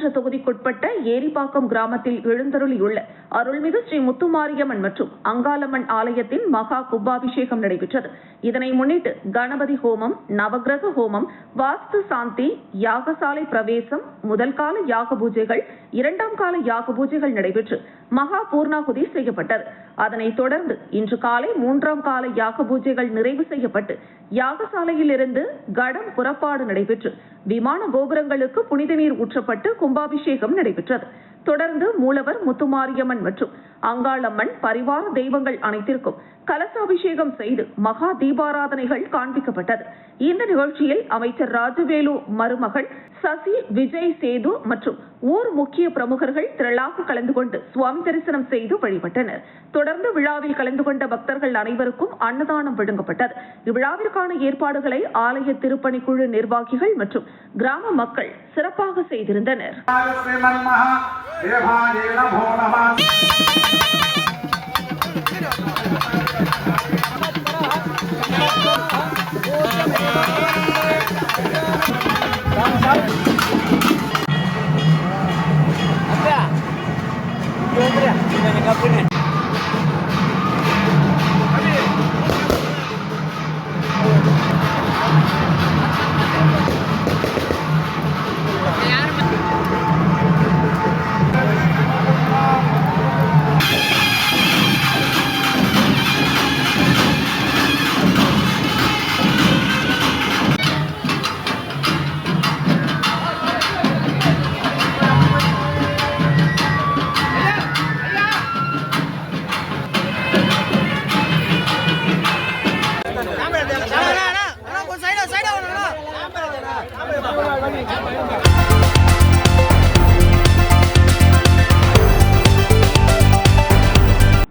சட்டமன்ற தொகுதிக்குட்பட்ட ஏரிப்பாக்கம் கிராமத்தில் எழுந்தருளியுள்ள அருள்மிகு ஸ்ரீ முத்துமாரியம்மன் மற்றும் அங்காளம்மன் ஆலயத்தின் மகா கும்பாபிஷேகம் நடைபெற்றது. இதனை முன்னிட்டு கணபதி ஹோமம், நவகிரக ஹோமம், வாஸ்து சாந்தி, யாகசாலை பிரவேசம், முதல் கால யாக பூஜைகள், இரண்டாம் கால யாக பூஜைகள் நடைபெற்று மகா பூர்ணாகுதி செய்யப்பட்டது. அதனைத் தொடர்ந்து இன்று காலை மூன்றாம் கால யாக பூஜைகள் நிறைவு செய்யப்பட்டு யாகசாலையில் இருந்து கடம் புறப்பாடு நடைபெற்று விமான கோபுரங்களுக்கு புனித நீர் ஊற்றப்பட்டு கும்பாபிஷேகம் நடைபெற்றது. தொடர்ந்து மூலவர் முத்துமாரியம்மன் மற்றும் அங்காளம்மன் பரிவார தெய்வங்கள் அனைத்திற்கும் கலசாபிஷேகம் செய்து மகா தீபாராதனைகள் காண்பிக்கப்பட்டது. இந்த நிகழ்ச்சியில் அமைச்சர் ராஜவேலு மருமகள் சசி விஜய் சேது மற்றும் ஊர் முக்கிய பிரமுகர்கள் திரளாக கலந்து கொண்டு சுவாமி தரிசனம் செய்து வழிபட்டனர். தொடர்ந்து விழாவில் கலந்து கொண்ட பக்தர்கள் அனைவருக்கும் அன்னதானம் வழங்கப்பட்டது. இவ்விழாவிற்கான ஏற்பாடுகளை ஆலய திருப்பணிக்குழு நிர்வாகிகள் மற்றும் கிராம மக்கள் சிறப்பாக செய்திருந்தனர்.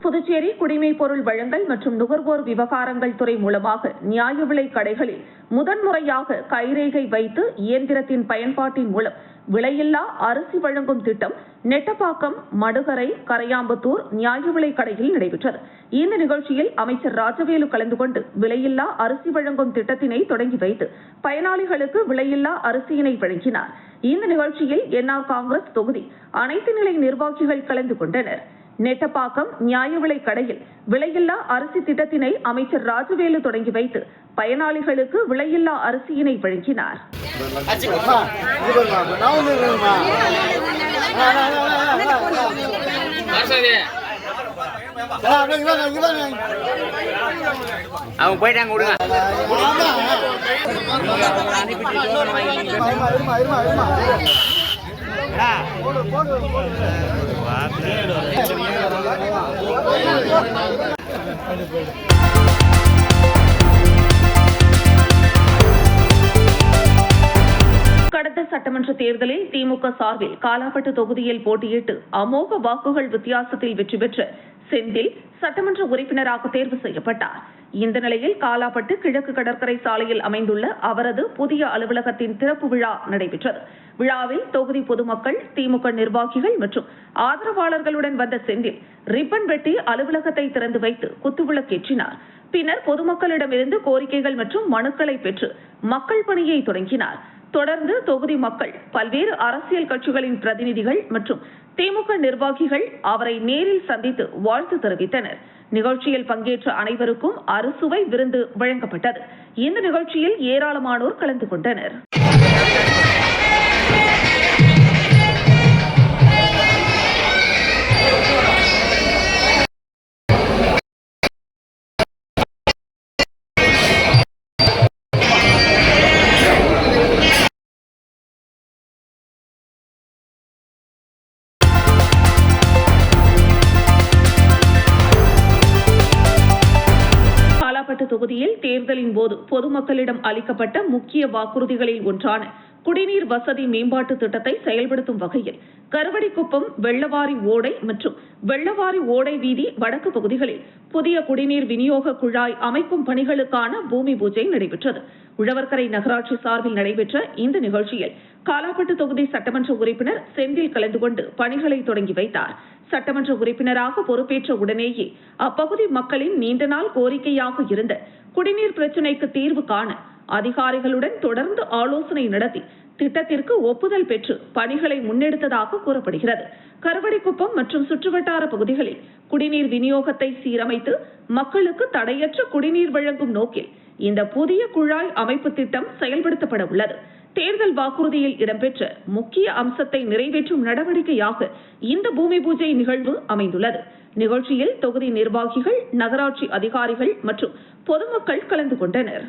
புதுச்சேரி குடிமைப் பொருள் வழங்கல் மற்றும் நுகர்வோர் விவகாரங்கள் துறை மூலமாக நியாய விலை கடைகளில் முதன்முறையாக கைரேகை வைத்து இயந்திரத்தின் பயன்பாட்டின் மூலம் விலையில்லா அரிசி வழங்கும் திட்டம் நெட்டப்பாக்கம், மடுகரை, கரையாம்புத்தூர் நியாய விலை கடையில் நடைபெற்றது. இந்த நிகழ்ச்சியில் அமைச்சர் ராஜவேலு கலந்து கொண்டு விலையில்லா அரிசி வழங்கும் திட்டத்தினை தொடங்கி வைத்து பயனாளிகளுக்கு விலையில்லா அரிசியினை வழங்கினார். இந்த நிகழ்ச்சியில் என்ஆர் காங்கிரஸ் தொகுதி அனைத்து நிலை நிர்வாகிகள் கலந்து கொண்டனர். நெட்டப்பாக்கம் நியாய விலை கடையில் விலையில்லா அரிசி திட்டத்தினை அமைச்சர் ராஜவேலு தொடங்கி வைத்து பயனாளிகளுக்கு விலையில்லா அரிசியினை வழங்கினார். அவங்க போயிட்டாங்க விடுங்க. கடந்த சட்டமன்ற தேர்தலில் திமுக சார்பில் காலாப்பட்டு தொகுதியில் போட்டியிட்டு அமோக வாக்குகள் வித்தியாசத்தில் வெற்றி பெற்ற செந்தில் சட்டமன்ற உறுப்பினராக தேர்வு செய்யப்பட்டார். இந்த நிலையில் காலாப்பட்டு கிழக்கு கடற்கரை சாலையில் அமைந்துள்ள அவரது புதிய அலுவலகத்தின் திறப்பு விழா நடைபெற்றது. விழாவில் தொகுதி பொதுமக்கள், திமுக நிர்வாகிகள் மற்றும் ஆதரவாளர்களுடன் வந்த செந்தில் ரிப்பன் வெட்டி அலுவலகத்தை திறந்து வைத்து குத்துவிளக்கேற்றினார். பின்னர் பொதுமக்களிடமிருந்து கோரிக்கைகள் மற்றும் மனுக்களை பெற்று மக்கள் பணியை தொடங்கினார். தொடர்ந்து தொகுதி மக்கள், பல்வேறு அரசியல் கட்சிகளின் பிரதிநிதிகள் மற்றும் திமுக நிர்வாகிகள் அவரை நேரில் சந்தித்து வாழ்த்து தெரிவித்தனர். நிகழ்ச்சியில் பங்கேற்ற அனைவருக்கும் அறுசுவை விருந்து வழங்கப்பட்டது. இந்த நிகழ்ச்சியில் ஏராளமானோர் கலந்து கொண்டனர். தொகுதியில் தேர்தலின் போது பொதுமக்களிடம் அளிக்கப்பட்ட முக்கிய வாக்குறுதிகளில் ஒன்றான குடிநீர் வசதி மேம்பாட்டு திட்டத்தை செயல்படுத்தும் வகையில் கருவடிக்குப்பம், வெள்ளவாரி ஓடை மற்றும் வெள்ளவாரி ஓடை வீதி வடக்கு பகுதிகளில் புதிய குடிநீர் விநியோக குழாய் அமைக்கும் பணிகளுக்கான பூமி பூஜை நடைபெற்றது. உழவர்கரை நகராட்சி சார்பில் நடைபெற்ற இந்த நிகழ்ச்சியில் காலாப்பட்டு தொகுதி சட்டமன்ற உறுப்பினர் செந்தில் கலந்து கொண்டு பணிகளை தொடங்கி வைத்தார். சட்டமன்ற உறுப்பினராக பொறுப்பேற்ற உடனேயே அப்பகுதி மக்களின் நீண்ட நாள் கோரிக்கையாக இருந்த குடிநீர் பிரச்சினைக்கு தீர்வு காண அதிகாரிகளுடன் தொடர்ந்து ஆலோசனை நடத்தி திட்டத்திற்கு ஒப்புதல் பெற்று பணிகளை முன்னெடுத்ததாக கூறப்படுகிறது. கருவடிக்குப்பம் மற்றும் சுற்றுவட்டார பகுதிகளில் குடிநீர் விநியோகத்தை சீரமைத்து மக்களுக்கு தடையற்ற குடிநீர் வழங்கும் நோக்கில் இந்த புதிய குழாய் அமைப்பு திட்டம் செயல்படுத்தப்பட உள்ளது. தேர்தல் வாக்குறுதியில் இடம்பெற்ற முக்கிய அம்சத்தை நிறைவேற்றும் நடவடிக்கையாக இந்த பூமி பூஜை நிகழ்வு அமைந்துள்ளது. நிகழ்ச்சியில் தொகுதி நிர்வாகிகள், நகராட்சி அதிகாரிகள் மற்றும் பொதுமக்கள் கலந்து கொண்டனர்.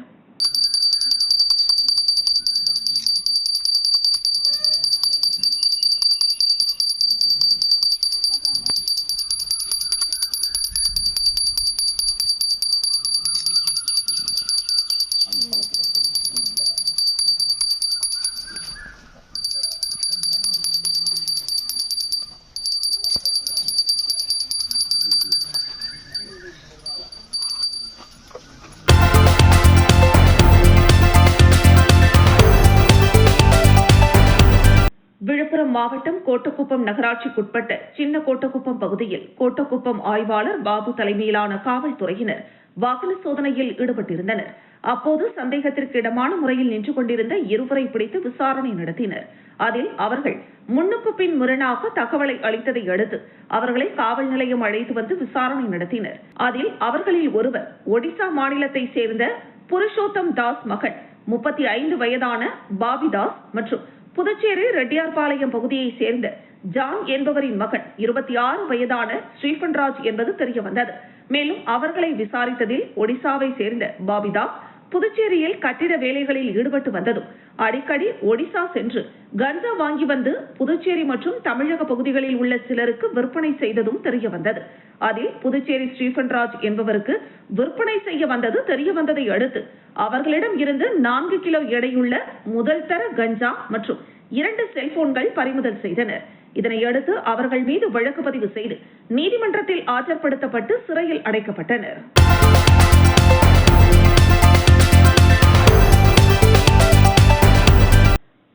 விழுப்புரம் மாவட்டம் கோட்டக்குப்பம் நகராட்சிக்குட்பட்ட சின்ன கோட்டக்குப்பம் பகுதியில் கோட்டக்குப்பம் ஆய்வாளர் பாபு தலைமையிலான காவல்துறையினர் வாகன சோதனையில் ஈடுபட்டிருந்தனர். அப்போது சந்தேகத்திற்கு இடமான முறையில் நின்று கொண்டிருந்த இருவரை பிடித்து விசாரணை நடத்தினர். அதில் அவர்கள் முன்னுக்கு பின் முரணாக தகவலை அளித்ததை அடுத்து அவர்களை காவல் நிலையம் அழைத்து வந்து விசாரணை நடத்தினர். அதில் அவர்களில் ஒருவர் ஒடிசா மாநிலத்தை சேர்ந்த புருஷோத்தம் தாஸ் மகன் 35 வயதான பாபிதாஸ் மற்றும் புதுச்சேரி ரெட்டியார்பாளையம் பகுதியை சேர்ந்த ஜான் என்பவரின் மகன் 26 வயதான ஸ்ரீபன்ராஜ் என்பது தெரியவந்தது. மேலும் அவர்களை விசாரித்ததில் ஒடிசாவை சேர்ந்த பாபிதாஸ் புதுச்சேரியில் கட்டிட வேலைகளில் ஈடுபட்டு வந்ததும் அடிக்கடி ஒடிசா சென்று கஞ்சா வாங்கி வந்து புதுச்சேரி மற்றும் தமிழக பகுதிகளில் உள்ள சிலருக்கு விற்பனை செய்ததும் தெரியவந்தது. அதில் புதுச்சேரி ஸ்ரீபன்ராஜ் என்பவருக்கு விற்பனை செய்ய வந்தது தெரியவந்ததை அடுத்து அவர்களிடம் இருந்து 4 கிலோ எடையுள்ள முதல் தர கஞ்சா மற்றும் 2 செல்போன்கள் பறிமுதல் செய்தனர். இதனையடுத்து அவர்கள் மீது வழக்கு பதிவு செய்து நீதிமன்றத்தில் ஆஜர்படுத்தப்பட்டு சிறையில் அடைக்கப்பட்டனர்.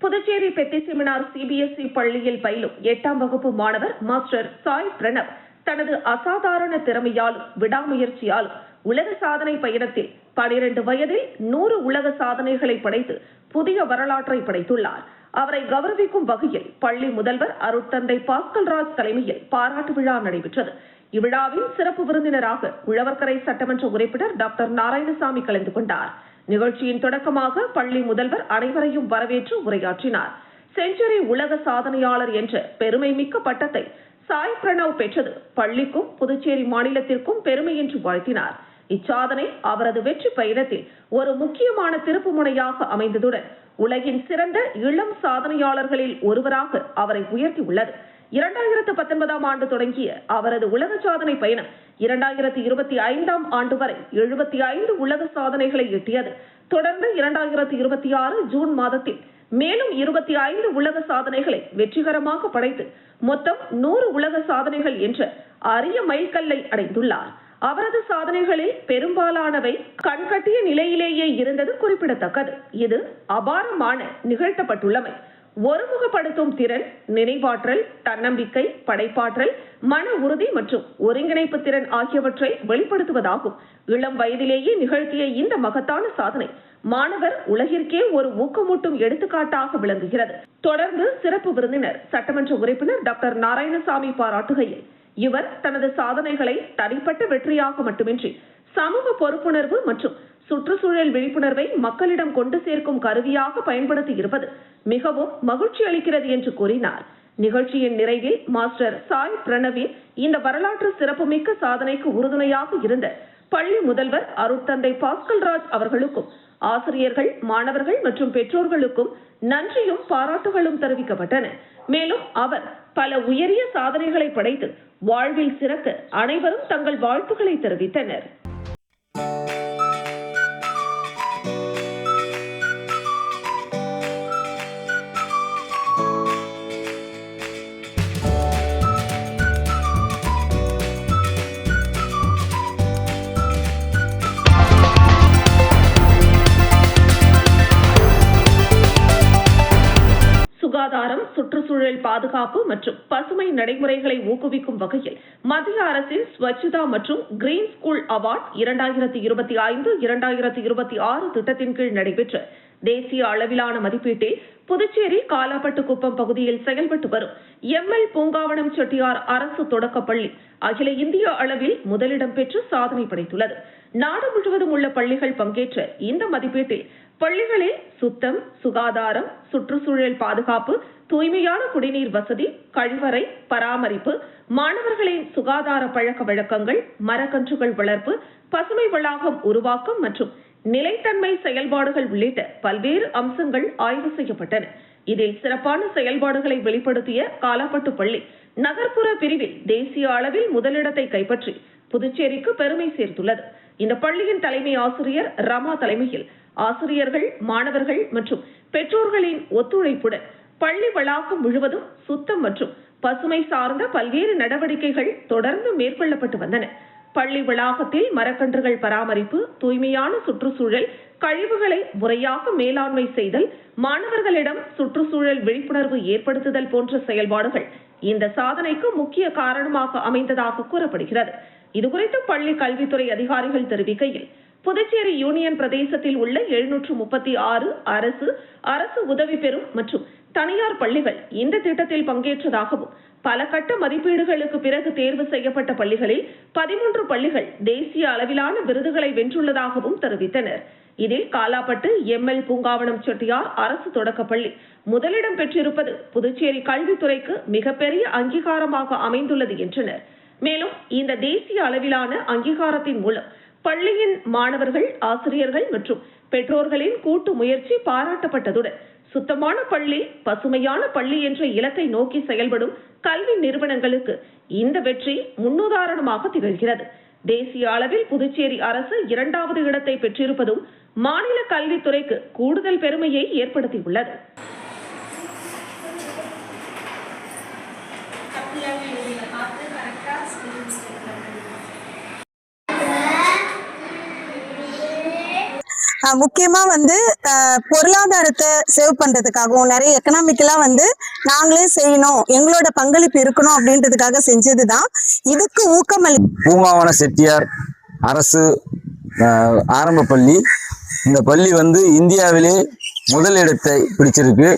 புதுச்சேரி பெத்தி செமினார் CBSE பள்ளியில் பயிலும் 8ஆம் வகுப்பு மாணவர் மாஸ்டர் சாய் பிரணவ் தனது அசாதாரண திறமையாலும் விடாமுயற்சியாலும் உலக சாதனை பயணத்தில் 12 வயதில் 100 உலக சாதனைகளை படைத்து புதிய வரலாற்றை படைத்துள்ளார். அவரை கௌரவிக்கும் வகையில் பள்ளி முதல்வர் அருட்தந்தை பாஸ்கல்ராஜ் தலைமையில் பாராட்டு விழா நடைபெற்றது. இவ்விழாவில் சிறப்பு விருந்தினராக உழவர்கரை சட்டமன்ற உறுப்பினர் டாக்டர் நாராயணசாமி கலந்து கொண்டார். நிகழ்ச்சியின் தொடக்கமாக பள்ளி முதல்வர் அனைவரையும் வரவேற்று உரையாற்றினார். செஞ்சுரி உலக சாதனையாளர் என்ற பெருமை மிக்க பட்டத்தை சாய் பிரணவ் பெற்றது பள்ளிக்கும் புதுச்சேரி மாநிலத்திற்கும் பெருமை என்று வாழ்த்தினார். இச்சாதனை அவரது வெற்றி பயணத்தில் ஒரு முக்கியமான திருப்பு முனையாக அமைந்ததுடன் உலகின் சிறந்த இளம் சாதனையாளர்களில் ஒருவராக அவரை உயர்த்தியுள்ளது. 2019ஆம் ஆண்டு தொடங்கிய அவரது உலக சாதனை பயணம் 2025ஆம் ஆண்டு வரை 75 உலக சாதனைகளை எட்டியது. தொடர்ந்து 2026 ஜூன் மாதத்தில் மேலும் 25 உலக சாதனைகளை வெற்றிகரமாக படைத்து மொத்தம் 100 உலக சாதனைகள் என்ற அரிய மைல்கல்லை அடைந்துள்ளார். அவரது சாதனைகளில் பெரும்பாலானவை கண்கட்டிய நிலையிலேயே இருந்தது குறிப்பிடத்தக்கது. இது அபாரமான நிகழ்த்தப்பட்டுள்ளமை ஒருமுகப்படுத்தும் திறன், நினைவாற்றல், தன்னம்பிக்கை, படைப்பாற்றல், மன உறுதி மற்றும் ஒருங்கிணைப்பு திறன் ஆகியவற்றை வெளிப்படுத்துவதாகும். இளம் வயதிலேயே நிகழ்த்திய இந்த மகத்தான சாதனை மாணவர் உலகிற்கே ஒரு ஊக்கமூட்டும் எடுத்துக்காட்டாக விளங்குகிறது. தொடர்ந்து சிறப்பு விருந்தினர் சட்டமன்ற உறுப்பினர் டாக்டர் நாராயணசாமி பாராட்டுகையில் இவர் தனது சாதனைகளை தனிப்பட்ட வெற்றியாக மட்டுமின்றி சமூக பொறுப்புணர்வு மற்றும் சுற்றுச்சூழல் விழிப்புணர்வை மக்களிடம் கொண்டு சேர்க்கும் கருவியாக பயன்படுத்தி இருப்பது மிகவும் மகிழ்ச்சி அளிக்கிறது என்று கூறினார். நிகழ்ச்சியின் நிறைவில் மாஸ்டர் சாய் பிரணவின் இந்த வரலாற்று சிறப்புமிக்க சாதனைக்கு உறுதுணையாக இருந்த பள்ளி முதல்வர் அருட்தந்தை பாஸ்கல்ராஜ் அவர்களுக்கும் ஆசிரியர்கள், மாணவர்கள் மற்றும் பெற்றோர்களுக்கும் நன்றியும் பாராட்டுகளும் தெரிவிக்கப்பட்டன. மேலும் அவர் பல உயரிய சாதனைகளை படைத்து வாழ்வில் சிறக்க அனைவரும் தங்கள் வாழ்த்துக்களை தெரிவித்தனர். சுகாதாரம், சுற்றுச்சூழல் சுற்றுச்சூழல் பாதுகாப்பு மற்றும் பசுமை நடைமுறைகளை ஊக்குவிக்கும் வகையில் மத்திய அரசின் ஸ்வச்தா மற்றும் கிரீன் ஸ்கூல் அவார்ட் 2025-2026 திட்டத்தின் கீழ் நடைபெற்ற தேசிய அளவிலான மதிப்பீட்டில் புதுச்சேரி காலாப்பட்டுக்குப்பம் பகுதியில் செயல்பட்டு வரும் எம்எல் பூங்காவனம் செட்டியார் அரசு தொடக்கப்பள்ளி அகில இந்திய அளவில் முதலிடம் பெற்று சாதனை படைத்துள்ளது. நாடு முழுவதும் உள்ள பள்ளிகள் பங்கேற்ற இந்த மதிப்பீட்டில் பள்ளிகளில் சுத்தம், சுகாதாரம், சுற்றுச்சூழல் பாதுகாப்பு, தூய்மையான குடிநீர் வசதி, கழிவறை பராமரிப்பு, மாணவர்களின் சுகாதார பழக்க வழக்கங்கள், மரக்கன்றுகள் வளர்ப்பு, பசுமை வளாகம் உருவாக்கம் மற்றும் நிலைத்தன்மை செயல்பாடுகள் உள்ளிட்ட பல்வேறு அம்சங்கள் ஆய்வு செய்யப்பட்டன. இதில் சிறப்பான செயல்பாடுகளை வெளிப்படுத்திய காலாப்பட்டு பள்ளி நகர்ப்புற பிரிவில் தேசிய அளவில் முதலிடத்தை கைப்பற்றி புதுச்சேரிக்கு பெருமை சேர்த்துள்ளது. இந்த பள்ளியின் தலைமை ஆசிரியர் ரமா தலைமையில் ஆசிரியர்கள், மாணவர்கள் மற்றும் பெற்றோர்களின் ஒத்துழைப்புடன் பள்ளி வளாகம் முழுவதும் சுத்தம் மற்றும் பசுமை சார்ந்த பல்வேறு நடவடிக்கைகள் தொடர்ந்து மேற்கொள்ளப்பட்டு வந்தன. பள்ளி வளாகத்தில் மரக்கன்றுகள் பராமரிப்பு, தூய்மையான சுற்றுச்சூழல், கழிவுகளை முறையாக மேலாண்மை செய்தல், மாணவர்களிடம் சுற்றுச்சூழல் விழிப்புணர்வு ஏற்படுத்துதல் போன்ற செயல்பாடுகள் இந்த சாதனைக்கு முக்கிய காரணமாக அமைந்ததாக கூறப்படுகிறது. இதுகுறித்து பள்ளி கல்வித்துறை அதிகாரிகள் தெரிவிக்கையில், புதுச்சேரி யூனியன் பிரதேசத்தில் உள்ள 736 அரசு உதவி பெறும் மற்றும் தனியார் பள்ளிகள் இந்த திட்டத்தில் பங்கேற்றதாகவும், பல கட்ட மதிப்பீடுகளுக்கு பிறகு தேர்வு செய்யப்பட்ட பள்ளிகளில் 13 பள்ளிகள் தேசிய அளவிலான விருதுகளை வென்றுள்ளதாகவும் தெரிவித்தனர். இதில் காலாப்பட்டு எம்எல் பூங்காவனம் செட்டியார் அரசு தொடக்கப்பள்ளி முதலிடம் பெற்றிருப்பது புதுச்சேரி கல்வித்துறைக்கு மிகப்பெரிய அங்கீகாரமாக அமைந்துள்ளது என்றனர். மேலும் இந்த தேசிய அளவிலான அங்கீகாரத்தின் மூலம் பள்ளியின் மாணவர்கள், ஆசிரியர்கள் மற்றும் பெற்றோர்களின் கூட்டு முயற்சி பாராட்டப்பட்டதுடன் சுத்தமான பள்ளி, பசுமையான பள்ளி என்ற இலக்கை நோக்கி செயல்படும் கல்வி நிறுவனங்களுக்கு இந்த வெற்றி முன்னுதாரணமாக திகழ்கிறது. தேசிய அளவில் புதுச்சேரி அரசு 2வது இடத்தை பெற்றிருப்பதும் மாநில கல்வித்துறைக்கு கூடுதல் பெருமையை ஏற்படுத்தியுள்ளது. முக்கியமா பொருளாதாரத்தை சேவ் பண்றதுக்காகவும் நிறைய எக்கனாமிக்கலா நாங்களே செய்யணும், எங்களோட பங்களிப்பு இருக்கணும் அப்படின்றதுக்காக செஞ்சதுதான். இதுக்கு ஊக்கமளி பூங்காவன செட்டியார் அரசு ஆரம்ப பள்ளி. இந்த பள்ளி இந்தியாவிலே முதலிடத்தை பிடிச்சிருக்கு.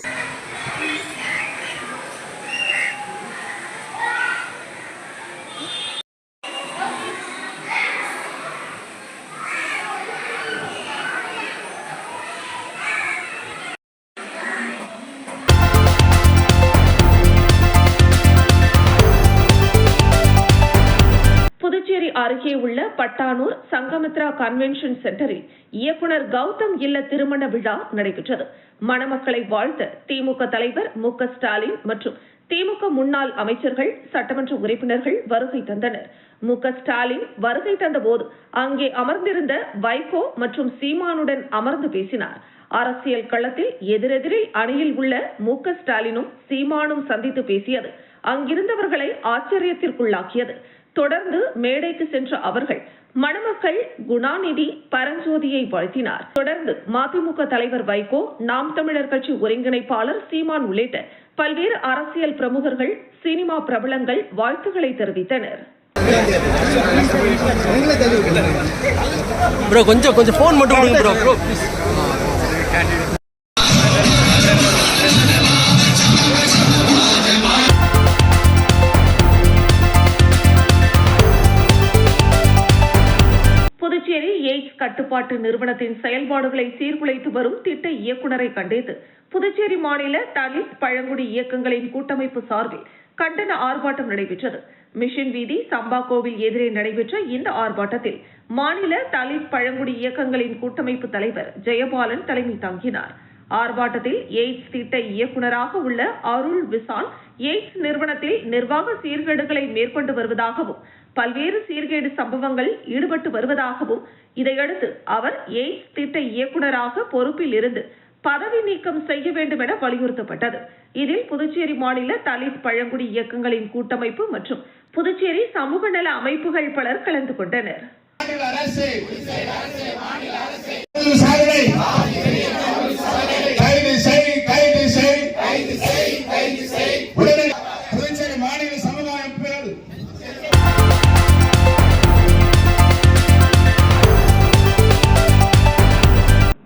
அருகே உள்ள பட்டானூர் சங்கமித்ரா கன்வென்ஷன் சென்டரில் இயக்குனர் கௌதம் இல்ல திருமண விழா நடைபெற்றது. மணமக்களை வாழ்த்த திமுக தலைவர் மு.க. ஸ்டாலின் மற்றும் திமுக முன்னாள் அமைச்சர்கள், சட்டமன்ற உறுப்பினர்கள் வருகை தந்தனர். மு.க. ஸ்டாலின் வருகை தந்தபோது அங்கே அமர்ந்திருந்த வைகோ மற்றும் சீமானுடன் அமர்ந்து பேசினார். அரசியல் களத்தில் எதிரெதிரில் அணியில் உள்ள மு.க. ஸ்டாலினும் சீமானும் சந்தித்து பேசியது அங்கிருந்தவர்களை ஆச்சரியத்திற்குள்ளாக்கியது. தொடர்ந்து மேடைக்கு சென்ற அவர்கள் மணமக்கள் குணாநிதி, பரஞ்சோதியை வாழ்த்தினார். தொடர்ந்து மதிமுக தலைவர் வைகோ, நாம் தமிழர் கட்சி ஒருங்கிணைப்பாளர் சீமான் உள்ளிட்ட பல்வேறு அரசியல் பிரமுகர்கள், சினிமா பிரபலங்கள் வாழ்த்துக்களை தெரிவித்தனர். கொஞ்சம் போன் மட்டும் கொடுங்க ப்ரோ. புதுச்சேரி எய்ட்ஸ் கட்டுப்பாட்டு நிறுவனத்தின் செயல்பாடுகளை சீர்குலைத்து வரும் திட்ட இயக்குநரை கண்டித்து புதுச்சேரி மாநில தலித் பழங்குடி இயக்கங்களின் கூட்டமைப்பு சார்பில் கண்டன ஆர்ப்பாட்டம் நடைபெற்றது. மிஷன் வீதி சம்பா கோவில் எதிரே நடைபெற்ற இந்த ஆர்ப்பாட்டத்தில் மாநில தலித் பழங்குடி இயக்கங்களின் கூட்டமைப்பு தலைவர் ஜெயபாலன் தலைமை தாங்கினார். ஆர்ப்பாட்டத்தில் எய்ட்ஸ் திட்ட இயக்குநராக உள்ள அருள் விசால் எய்ட்ஸ் நிறுவனத்தில் நிர்வாக சீர்கேடுகளை மேற்கொண்டு வருவதாகவும், பல்வேறு சீர்கேடு சம்பவங்கள் ஈடுபட்டு வருவதாகவும், இதையடுத்து அவர் எய்ட்ஸ் திட்ட இயக்குநராக பொறுப்பில் இருந்து பதவி நீக்கம் செய்ய வேண்டும் என வலியுறுத்தப்பட்டது. இதில் புதுச்சேரி மாநில தலித் பழங்குடி இயக்கங்களின் கூட்டமைப்பு மற்றும் புதுச்சேரி சமூக நல அமைப்புகள் பலர் கலந்து கொண்டனர். கைது செய்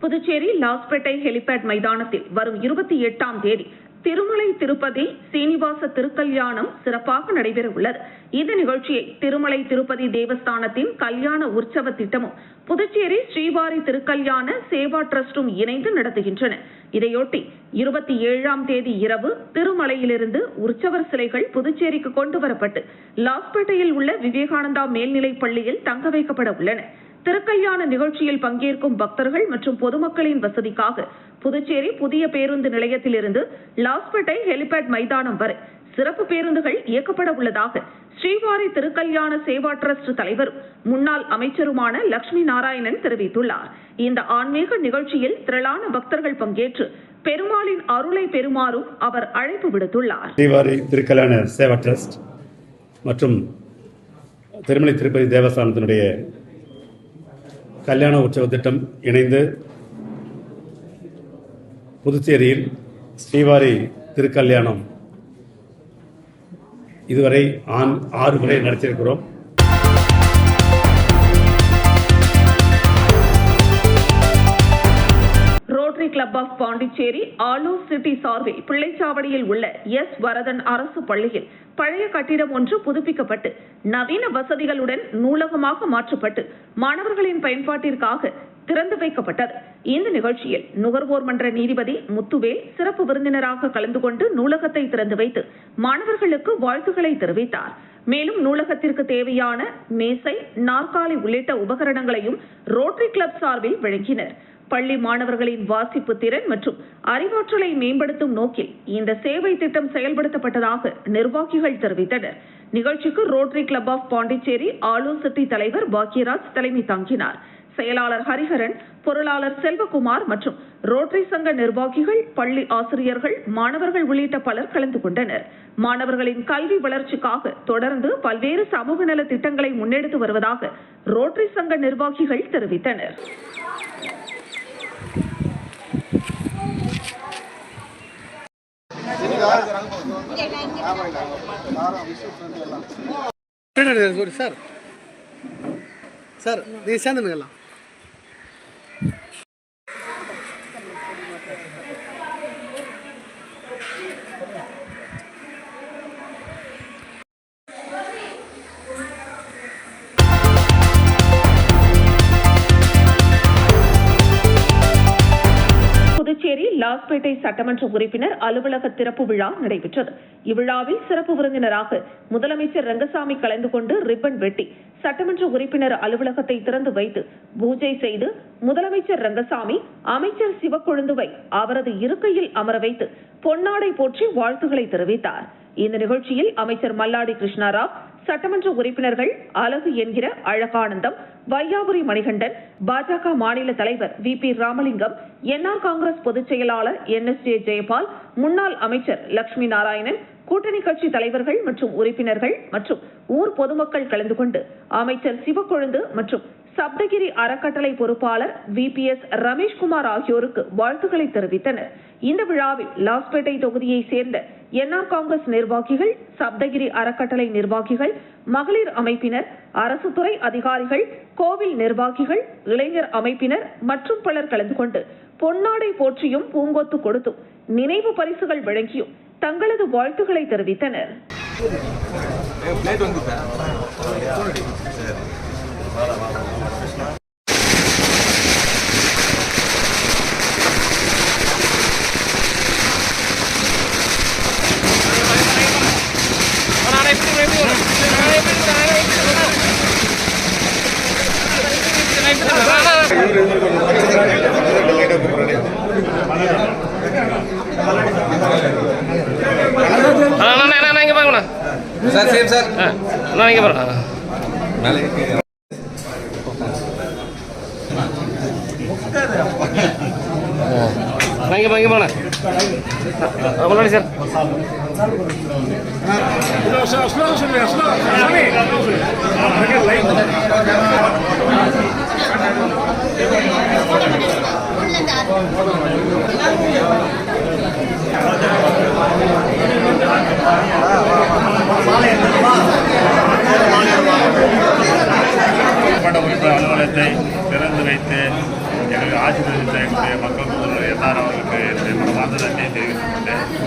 புதுச்சேரி லாஸ்பேட்டை ஹெலிபேட் மைதானத்தில் வரும் 28ஆம் தேதி திருமலை திருப்பதி சீனிவாச திருக்கல்யாணம் சிறப்பாக நடைபெற உள்ளது. இந்த நிகழ்ச்சியை திருமலை திருப்பதி தேவஸ்தானத்தின் கல்யாண உற்சவ திட்டமும் புதுச்சேரி ஸ்ரீவாரி திருக்கல்யாண சேவா டிரஸ்டும் இணைந்து நடத்துகின்றன. இதையொட்டி 27ஆம் தேதி இரவு திருமலையிலிருந்து உற்சவர் சிலைகள் புதுச்சேரிக்கு கொண்டு வரப்பட்டு லாஸ்பேட்டையில் உள்ள விவேகானந்தா மேல்நிலைப் பள்ளியில் தங்க வைக்கப்பட உள்ளன. திருக்கல்யாண நிகழ்ச்சியில் பங்கேற்கும் பக்தர்கள் மற்றும் பொதுமக்களின் வசதிக்காக புதுச்சேரி புதிய பேருந்து நிலையத்திலிருந்து லாஸ்பேட்டை ஹெலிபேட் மைதானம் வரை சிறப்பு பேருந்துகள் இயக்கப்பட உள்ளதாக ஸ்ரீவாரி திருக்கல்யாண சேவா டிரஸ்ட் தலைவரும் முன்னாள் அமைச்சருமான லட்சுமி நாராயணன் தெரிவித்துள்ளார். இந்த ஆன்மீக நிகழ்ச்சியில் திரளான பக்தர்கள் பங்கேற்று பெருமாளின் அருளை பெறுமாறும் அவர் அழைப்பு விடுத்துள்ளார். ஸ்ரீவாரி திருக்கல்யாண சேவா டிரஸ்ட் மற்றும் திருமலை திருப்பதி தேவஸ்தானத்தினுடைய கல்யாண உற்சவ திட்டம் இணைந்து புதுச்சேரியில் ஸ்ரீவாரி திருக்கல்யாணம் இதுவரை 6 முறை நடத்தியிருக்கிறோம். Rotary club of Pondicherry Alur city சார்பில் பிள்ளைச்சாவடியில் உள்ள எஸ் வரதன் அரசு பள்ளியில் பழைய கட்டிடம் ஒன்று புதுப்பிக்கப்பட்டு நவீன வசதிகளுடன் நூலகமாக மாற்றப்பட்டு மாணவர்களின் பயன்பாட்டிற்காக திறந்து வைக்கப்பட்டது. இந்த நிகழ்ச்சியில் நுகர்வோர் மன்ற நீதிபதி முத்துவேல் சிறப்பு விருந்தினராக கலந்து கொண்டு நூலகத்தை திறந்து வைத்து மாணவர்களுக்கு வாழ்த்துக்களை தெரிவித்தார். மேலும் நூலகத்திற்கு தேவையான மேசை, நாற்காலி உள்ளிட்ட உபகரணங்களையும் ரோட்டரி கிளப் சார்பில் வழங்கினர். பள்ளி மாணவர்களின் வாசிப்பு திறன் மற்றும் அறிவாற்றலை மேம்படுத்தும் நோக்கில் இந்த சேவை திட்டம் செயல்படுத்தப்பட்டதாக நிர்வாகிகள் தெரிவித்தனர். நிகழ்ச்சிக்கு Rotary club of Pondicherry Alur City தலைவர் பாக்யராஜ் தலைமை தாங்கினார். செயலாளர் ஹரிஹரன், பொருளாளர் செல்வகுமார் மற்றும் ரோட்டரி சங்க நிர்வாகிகள், பள்ளி ஆசிரியர்கள், மாணவர்கள் உள்ளிட்ட பலர் கலந்து கொண்டனர். மாணவர்களின் கல்வி வளர்ச்சிக்காக தொடர்ந்து பல்வேறு சமூக நல திட்டங்களை முன்னெடுத்து வருவதாக ரோட்டரி சங்க நிர்வாகிகள் தெரிவித்தனர். சார் நீங்க சேர்ந்துங்களா? புதுச்சேரி லாஸ்பேட்டை சட்டமன்ற உறுப்பினர் அலுவலக திறப்பு விழா நடைபெற்றது. இவ்விழாவில் சிறப்பு விருந்தினராக முதலமைச்சர் ரங்கசாமி கலந்து கொண்டு ரிப்பன் வெட்டி சட்டமன்ற உறுப்பினர் அலுவலகத்தை திறந்து வைத்து பூஜை செய்து முதலமைச்சர் ரங்கசாமி அமைச்சர் சிவக்கொழுந்துவை அவரது இருக்கையில் அமர வைத்து பொன்னாடை போற்றி வாழ்த்துக்களை தெரிவித்தார். இந்த நிகழ்ச்சியில் அமைச்சர் மல்லாடி கிருஷ்ணாராவ், சட்டமன்ற உறுப்பினர்கள் அழகு என்கிற அழகானந்தம், வையாபுரி மணிகண்டன், பாஜக மாநில தலைவர் VP ராமலிங்கம், NR காங்கிரஸ் பொதுச் செயலாளர் NSJ ஜெயபால், முன்னாள் அமைச்சர் லட்சுமி நாராயணன், கூட்டணி கட்சி தலைவர்கள் மற்றும் உறுப்பினர்கள் மற்றும் ஊர் பொதுமக்கள் கலந்து கொண்டு அமைச்சர் சிவக்கொழுந்து மற்றும் சப்தகிரி அறக்கட்டளை பொறுப்பாளர் VPS ரமேஷ்குமார் ஆகியோருக்கு வாழ்த்துக்களை தெரிவித்தனர். இந்த விழாவில் லாஸ்பேட்டை தொகுதியை சேர்ந்த NR காங்கிரஸ் நிர்வாகிகள், சப்தகிரி அறக்கட்டளை நிர்வாகிகள், மகளிர் அமைப்பினர், அரசு துறை அதிகாரிகள், கோவில் நிர்வாகிகள், இளைஞர் அமைப்பினர் மற்றும் பலர் கலந்து கொண்டு பொன்னாடை போற்றியும் பூங்கொத்து கொடுத்தும் நினைவு பரிசுகள் வழங்கியும் தங்களது வாழ்த்துக்களை தெரிவித்தனர். இங்க பாருங்க சார். Same sir. நான் இங்க பாருங்க. இங்க போங்க. முன்னாடி சார். அலுவலகத்தை திறந்து வைத்து எங்களுக்கு ஆசிரியர் செய்யக்கூடிய மக்கள் முதல்வர் என்ஆர் அவர்கள்